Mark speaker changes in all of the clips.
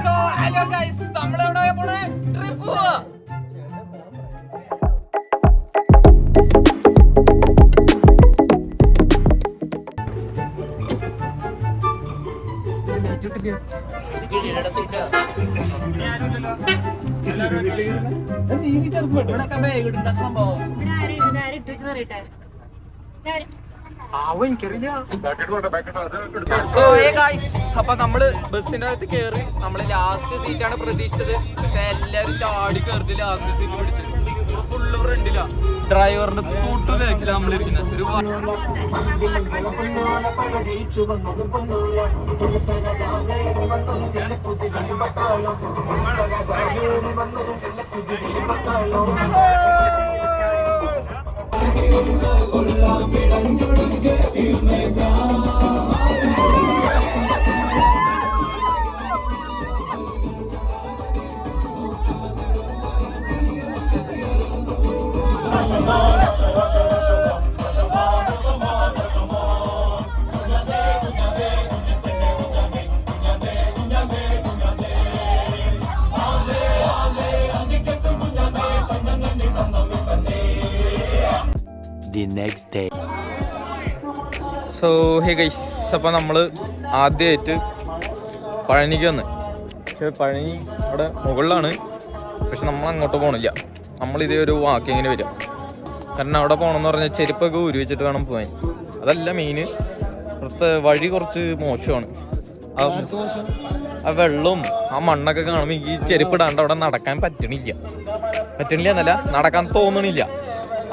Speaker 1: So hello guys, നമ്മളെവിടെ പോണേ? Trip പോവാ. അപ്പൊ നമ്മള് ബസ്സിന്റെ അകത്ത് കേറി. നമ്മള് ലാസ്റ്റ് സീറ്റാണ് പ്രതീക്ഷിച്ചത്, പക്ഷെ എല്ലാരും ചാടി കയറിട്ട് ലാസ്റ്റ് സീറ്റ് പിടിച്ചത്. ഫുള്ള് ഫ്രണ്ടില്ല, ഡ്രൈവറിന്റെ കൂട്ടു ബാക്കിലാണ് നമ്മളിരിക്കുന്നത്. ഒരു സോ ഹേ ഗൈസ്, അപ്പം നമ്മൾ ആദ്യമായിട്ട് പഴനിക്ക് വന്ന്. പക്ഷെ പഴനി അവിടെ മുകളിലാണ്, പക്ഷെ നമ്മൾ അങ്ങോട്ട് പോകണില്ല. നമ്മളിതേ ഒരു വാക്കിങ്ങിന് വരിക. കാരണം അവിടെ പോകണമെന്ന് പറഞ്ഞാൽ ചെരുപ്പൊക്കെ ഊരി വെച്ചിട്ട് വേണം പോകാൻ. അതല്ല മെയിന്, അവിടുത്തെ വഴി കുറച്ച് മോശമാണ്. ആ വെള്ളവും ആ മണ്ണൊക്കെ കാണുമ്പോൾ ഈ ചെരുപ്പിടാണ്ട് അവിടെ നടക്കാൻ പറ്റണില്ല എന്നല്ല, നടക്കാൻ തോന്നണില്ല.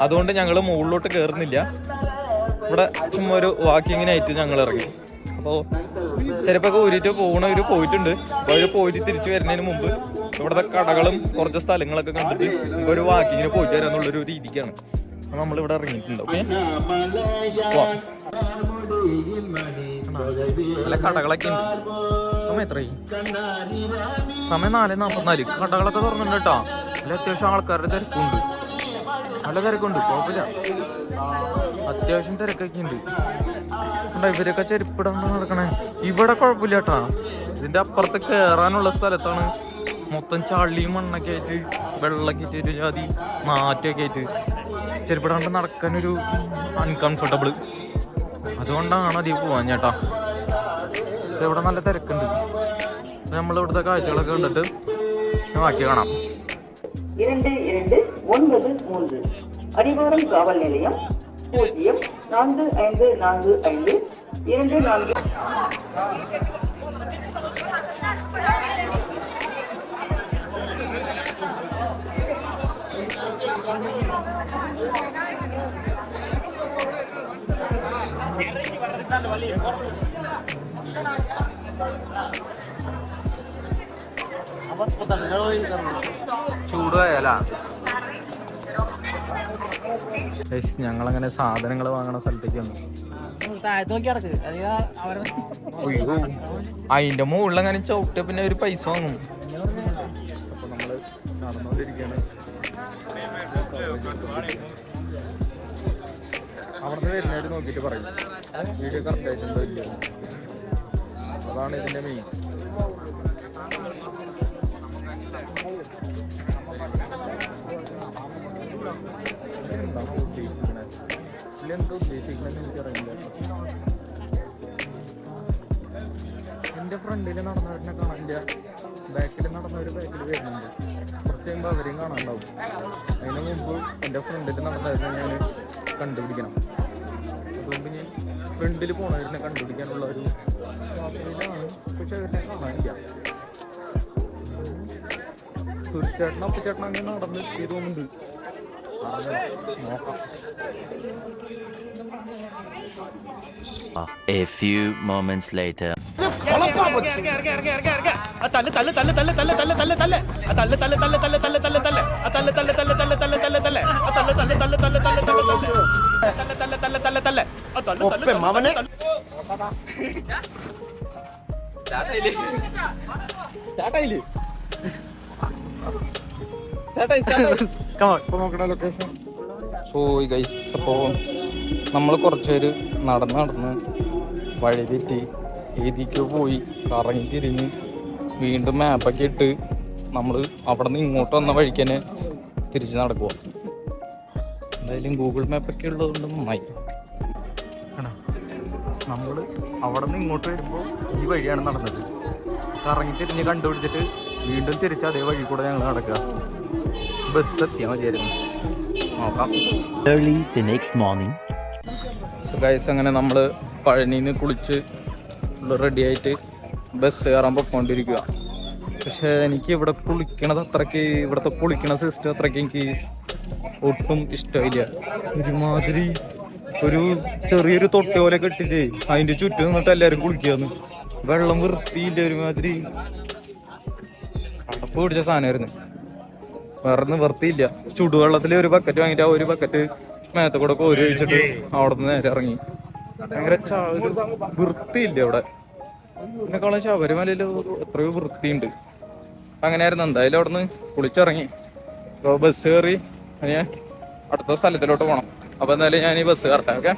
Speaker 1: അതുകൊണ്ട് ഞങ്ങൾ മുകളിലോട്ട് കയറുന്നില്ല. ഇവിടെ ചുമ്മാ ഒരു വാക്കിങ്ങിനായിട്ട് ഞങ്ങൾ ഇറങ്ങി. അപ്പോൾ ചെരുപ്പൊക്കെ ഊരിയിട്ട് പോകണവർ പോയിട്ടുണ്ട്. അപ്പോൾ അവർ പോയിട്ട് തിരിച്ചു വരുന്നതിന് മുമ്പ് ഇവിടുത്തെ കടകളും കുറച്ച് സ്ഥലങ്ങളൊക്കെ കണ്ടിട്ട് ഒരു വാക്കിങ്ങിന് പോയിട്ട് വരാന്നുള്ളൊരു രീതിക്കാണ് നമ്മളിവിടെ ഇറങ്ങിയിട്ടുണ്ട്. ഓക്കെ, നല്ല കടകളൊക്കെ ഉണ്ട്. സമയം എത്രയായി? സമയം 4:44. കടകളൊക്കെ തുറന്നിട്ടുണ്ട് കേട്ടോ. നല്ല അത്യാവശ്യം ആൾക്കാരുടെ തിരക്കുണ്ട്, നല്ല തിരക്കുണ്ട്, കുഴപ്പമില്ല. അത്യാവശ്യം തിരക്കൊക്കെ ഉണ്ട്. ഇവരൊക്കെ ചെരുപ്പിടാണ്ട് നടക്കണേ. ഇവിടെ കുഴപ്പമില്ല കേട്ടാ. ഇതിന്റെ അപ്പുറത്ത് കയറാനുള്ള സ്ഥലത്താണ് മൊത്തം ചളിയും മണ്ണൊക്കെ ആയിട്ട് വെള്ളമൊക്കെ ആയിട്ട് ഒരു ജാതി നാറ്റൊക്കെ ആയിട്ട് ചെരുപ്പിടാണ്ട് നടക്കാനൊരു അൺകംഫർട്ടബിൾ. അതുകൊണ്ടാണ് അധികം പോവാൻ ചേട്ടാ. പക്ഷെ ഇവിടെ നല്ല തിരക്കുണ്ട്. നമ്മളിവിടുത്തെ കാഴ്ചകളൊക്കെ കണ്ടിട്ട് ബാക്കി കാണാം.
Speaker 2: 2293 அடிவாரம் காவல் நிலையம் 04545 24.
Speaker 1: ചൂടായാല ഞങ്ങളങ്ങനെ സാധനങ്ങൾ വാങ്ങണ സ്ഥലത്തേക്ക് വന്നു. അതിന്റെ മുകളിൽ അങ്ങനെ ചവിട്ടിയ പിന്നെ ഒരു പൈസ വാങ്ങും. അപ്പൊ നമ്മള് നടന്നുകൊണ്ടിരിക്കുകയാണ്. അവിടുന്ന് വരുന്നവര് നോക്കിയിട്ട് പറയും വീഡിയോ കറക്റ്റ് ആയിട്ടുണ്ടോ ഇല്ല. അതാണ് ഇതിന്റെ മെയിൻ. എന്താണ് ഉദ്ദേശിക്കണത്, ഇതിലെന്താ ഉദ്ദേശിക്കണെന്ന് എനിക്കറിയില്ല. എൻ്റെ ഫ്രണ്ടിൽ നടന്നവരെ കാണാനില്ല, ബാക്കിൽ നടന്നവർ ബാക്കിൽ വരുന്നുണ്ട്. കുറച്ച് കഴിയുമ്പോൾ അവരെയും കാണാനുണ്ടാവും. അതിന് മുമ്പ് എൻ്റെ ഫ്രണ്ടിൽ നടന്നവരെ ഞാൻ കണ്ടുപിടിക്കണം. അതുകൊണ്ട് ഞാൻ ഫ്രണ്ടിൽ പോണവരെ കണ്ടുപിടിക്കാനുള്ള ഒരു യാത്രയിലാണ്. പക്ഷെ അവരെ കാണാനില്ല. തീർച്ചയായിട്ടും അപ്പച്ചേട്ടൻ അങ്ങനെ നടന്ന് എത്തിയത് തോന്നുന്നുണ്ട്. നോക്കാം.
Speaker 3: A few moments later.
Speaker 1: സ്റ്റാർട്ടായി സോ ഗൈസ്, അപ്പോൾ നമ്മൾ കുറച്ച് പേര് നടന്ന് വഴി തെറ്റി ഏതിക്കോ പോയി കറങ്ങി തിരിഞ്ഞ് വീണ്ടും മാപ്പൊക്കെ ഇട്ട് നമ്മൾ അവിടെ നിന്ന് ഇങ്ങോട്ട് വന്ന വഴിക്ക് തന്നെ തിരിച്ച് നടക്കുക. എന്തായാലും ഗൂഗിൾ മാപ്പൊക്കെ ഉള്ളതുകൊണ്ട് നന്നായി. നമ്മൾ അവിടെ നിന്ന് ഇങ്ങോട്ട് വരുമ്പോൾ ഈ വഴിയാണ് നടന്നത്. കറങ്ങി തിരിഞ്ഞ് കണ്ടുപിടിച്ചിട്ട് വീണ്ടും തിരിച്ച് അതേ വഴി കൂടെ ഞങ്ങൾ നടക്കുക. ബസ് എത്തിയാൽ മതിയായിരുന്നു. നോക്കാം.
Speaker 3: Early the next morning.
Speaker 1: So guys, അങ്ങനെ നമ്മൾ പഴനിയിൽ നിന്ന് കുളിച്ച് ഫുള്ള് റെഡി ആയിട്ട് ബസ് കയറാൻ പൊയ്ക്കൊണ്ടിരിക്കുക. പക്ഷേ എനിക്ക് ഇവിടെ കുളിക്കണത് അത്രയ്ക്ക്, ഇവിടുത്തെ കുളിക്കണ സിസ്റ്റം അത്രയ്ക്ക് എനിക്ക് ഒട്ടും ഇഷ്ടമില്ല. ഒരുമാതിരി ഒരു ചെറിയൊരു തൊട്ടി പോലെ കെട്ടിട്ട് അതിൻ്റെ ചുറ്റും നിന്നിട്ട് എല്ലാവരും കുളിക്കുകയെന്ന്. വെള്ളം വൃത്തിയില്ല, ഒരുമാതിരി അടപ്പ് പിടിച്ച സാധനമായിരുന്നു. വേറെ നിവൃത്തിയില്ല. ചുടുവെള്ളത്തിൽ ഒരു ബക്കറ്റ് വാങ്ങിയിട്ട് ആ ഒരു ബക്കറ്റ് മേത്തെ കൂടെ കോരി ഒഴിച്ചിട്ട് അവിടെ നിന്ന് നേരെ ഇറങ്ങി. ഭയങ്കര വൃത്തിയില്ല ഇവിടെ. എന്നെക്കാളും ശബരിമലയിൽ എത്രയോ വൃത്തിയുണ്ട്. അങ്ങനെയായിരുന്നു. എന്തായാലും അവിടെ നിന്ന് കുളിച്ചിറങ്ങി ഇപ്പോൾ ബസ് കയറി ഞാൻ അടുത്ത സ്ഥലത്തിലോട്ട് പോകണം. അപ്പോൾ എന്തായാലും ഞാൻ ഈ ബസ് കയറട്ടെ. ഓക്കെ,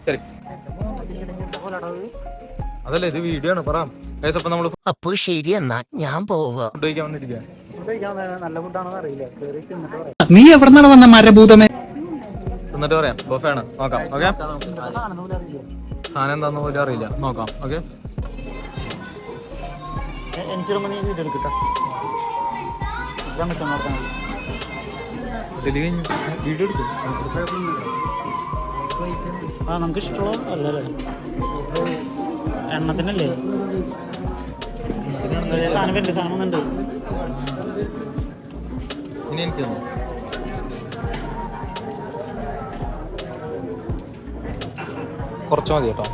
Speaker 1: ശരി. അതല്ല, ഇത് വീഡിയോ ആണ്. പറയാം. അപ്പം നമ്മൾ
Speaker 4: അപ്പോൾ ശരി, എന്നാ ഞാൻ പോവാ.
Speaker 1: ഫുഡ് കഴിക്കാൻ വന്നിരിക്കുക.
Speaker 5: നീ എവിടെന്നാണ് വന്ന മരഭൂതമേ?
Speaker 1: എന്നിട്ട് പറയാം. ബൊഫയാണ്. നോക്കാം. ഓക്കെ, സാധനം എന്താന്ന് പോലും അറിയില്ല. നോക്കാം. ഓക്കെ, വീഡിയോ എടുക്കും.
Speaker 5: നമുക്ക് ഇഷ്ടമുള്ള അല്ലല്ലേ, എണ്ണത്തിനല്ലേ സാധനം ഉണ്ട്, സാധനം ഉണ്ട്.
Speaker 1: ഇനി എനിക്ക് കുറച്ച് മതി കേട്ടോ.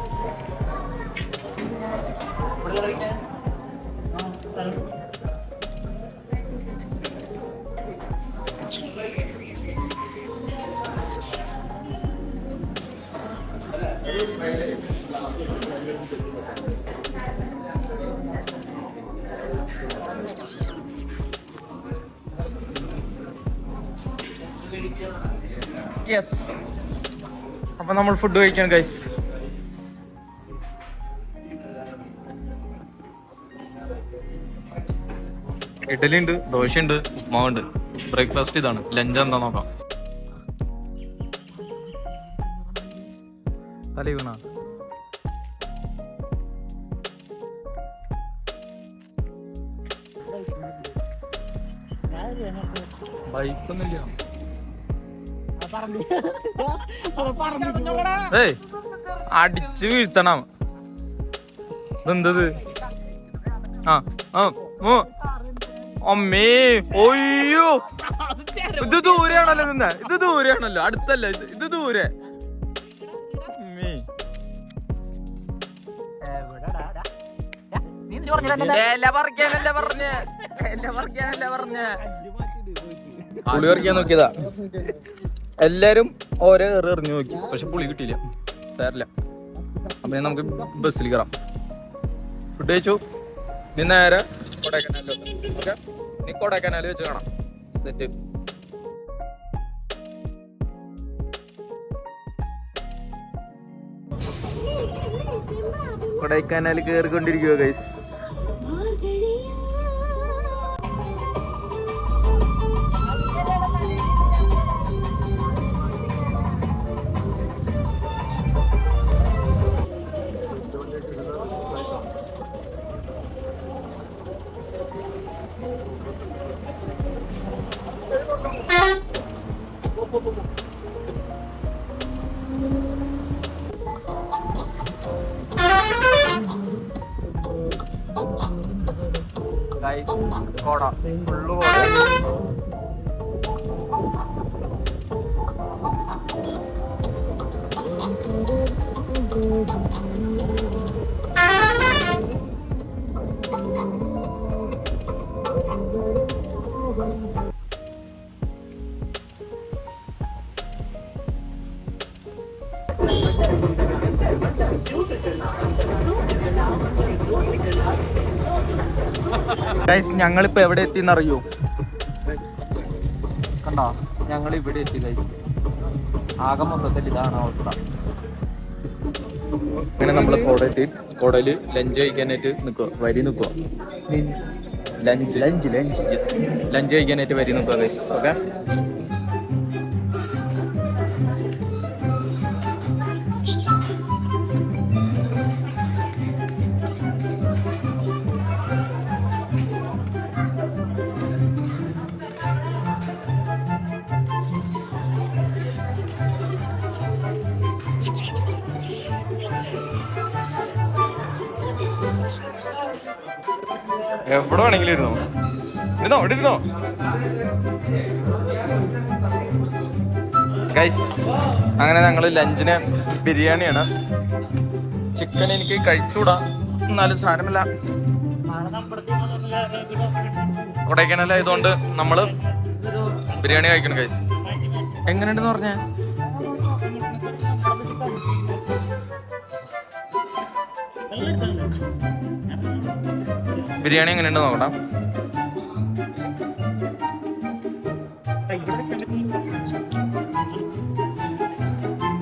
Speaker 1: യെസ്, അപ്പൊ നമ്മൾ ഫുഡ് കഴിക്കാൻ ഗൈസ്. ഇഡലി ഉണ്ട്, ദോശയുണ്ട്, ഉപ്മാവുണ്ട്. ബ്രേക്ക്ഫാസ്റ്റ് ഇതാണ്. ലഞ്ച് എന്താ നോക്കാം. തല വീണ ബൈക്കൊന്നുമില്ല. ഏയ്, അടിച്ചു വീഴ്ത്തണം. ഇതെന്തത്? അമ്മേ, ഒയ്യോ, ഇത് ദൂരെയാണല്ലോ നിന്ന്. ഇത് ദൂരെയാണല്ലോ, അടുത്തല്ല. ഇത് ദൂരെ. പുളി പറിക്കാൻ നോക്കിയതാ. എല്ലാരും ഓരോ എറിഞ്ഞു നോക്കി, പക്ഷെ പുളി കിട്ടിയില്ല. സാരില്ല. അപ്പൊ നമുക്ക് ബസ്സിൽ കയറാം. ഫുഡ് കഴിച്ചു. ഇനി നേരെ കൊടൈക്കനാലിലോട്ട്. ഓക്കെ, ഇനി കൊടൈക്കനാലിൽ വെച്ച് കാണാം. സെറ്റ്. കൊടൈക്കനാൽ കയറിക്കൊണ്ടിരിക്കുക ഗൈസ്. കോട ഫുള്ള് കോട. ഗൈസ്, ഞങ്ങളിപ്പോ എവിടെ എത്തിയെന്നറിയോ? കണ്ടോ, ഞങ്ങൾ ഇവിടെ എത്തി കഴിച്ചു. ആകെ മൊത്തത്തിൽ ഇതാണ് അവസ്ഥ. അങ്ങനെ നമ്മൾ കോടയിൽ ലഞ്ച് കഴിക്കാനായിട്ട് നിൽക്കുക, വരി നിൽക്കുക. ലഞ്ച് കഴിക്കാനായിട്ട് വരി നിൽക്കുക ഗൈസ്. ഓക്കെ, എവിടെ വേണമെങ്കിലും ഇരുന്നോ ഇവിടെ ഇരുന്നോ ഗൈസ്. അങ്ങനെ ഞങ്ങൾ ലഞ്ചിന് ബിരിയാണിയാണ്. ചിക്കൻ എനിക്ക് കഴിച്ചുകൂടാ, എന്നാലും സാരമില്ല. കൊടൈക്കനാലായതുകൊണ്ട് നമ്മള് ബിരിയാണി കഴിക്കണം ഗൈസ്. എങ്ങനെയുണ്ടെന്ന് പറഞ്ഞേ? ബിരിയാണി എങ്ങനെയുണ്ട് നോക്കടാ.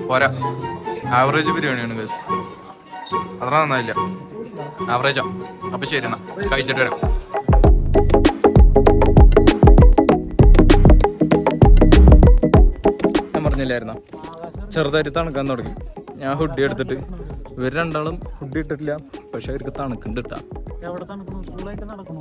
Speaker 1: പോരാ, ആവറേജ് ബിരിയാണിയാണ് ഗൈസ്, അത്ര നന്നായില്ല, ആവറേജാ. അപ്പൊ ശരി, എന്നാ കഴിച്ചിട്ട് വരാം. ഞാൻ പറഞ്ഞില്ലായിരുന്നോ ചെറുതായിട്ട് തണുക്കാൻ തുടങ്ങി. ഞാൻ ഹുഡി എടുത്തിട്ട്, ഇവർ രണ്ടാളും ഹുഡി ഇട്ടിട്ടില്ല, പക്ഷെ അവർക്ക് തണുക്കുന്നുണ്ട്.
Speaker 5: എവിടെ നടക്കുന്നു?